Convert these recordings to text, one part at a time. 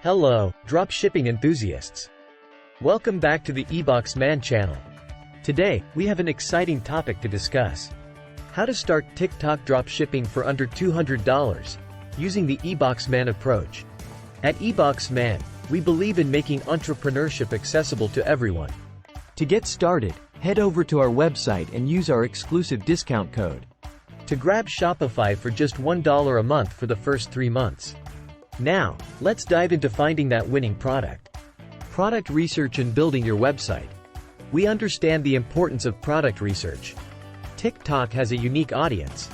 Hello, dropshipping enthusiasts. Welcome back to the EboxMan channel. Today, we have an exciting topic to discuss. How to start TikTok dropshipping for under $200 using the EboxMan approach. At EboxMan, we believe in making entrepreneurship accessible to everyone. To get started, head over to our website and use our exclusive discount code to grab Shopify for just $1 a month for the first 3 months. Now, let's dive into finding that winning product. Product research and building your website. We understand the importance of product research. TikTok has a unique audience,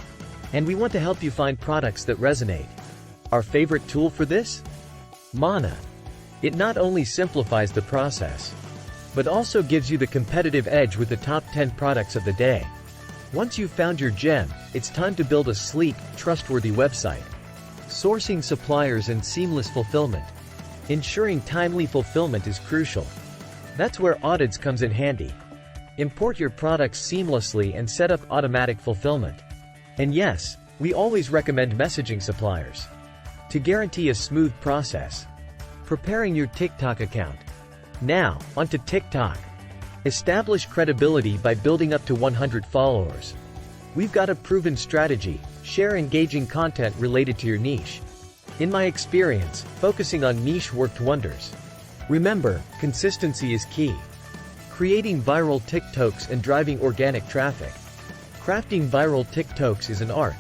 and we want to help you find products that resonate. Our favorite tool for this? Mana. It not only simplifies the process, but also gives you the competitive edge with the top 10 products of the day. Once you've found your gem, it's time to build a sleek, trustworthy website. Sourcing suppliers and seamless fulfillment. Ensuring timely fulfillment is crucial. That's where audits comes in handy. Import your products seamlessly and set up automatic fulfillment. And yes, we always recommend messaging suppliers to guarantee a smooth process. Preparing your TikTok account. Now, onto TikTok. Establish credibility by building up to 100 followers. We've got a proven strategy. Share engaging content related to your niche. In my experience, focusing on niche worked wonders. Remember, consistency is key. Creating viral TikToks and driving organic traffic. Crafting viral TikToks is an art.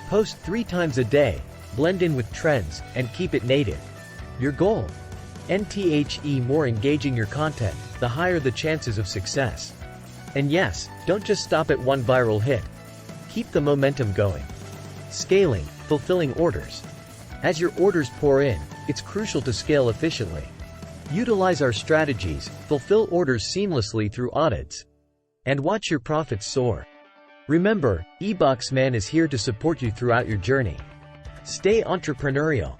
Post 3 times a day, blend in with trends, and keep it native. Your goal? More engaging your content, the higher the chances of success. And yes, don't just stop at one viral hit. Keep the momentum going. Scaling, fulfilling orders. As your orders pour in, it's crucial to scale efficiently. Utilize our strategies, fulfill orders seamlessly through audits, and watch your profits soar. Remember, EboxMan is here to support you throughout your journey. Stay entrepreneurial.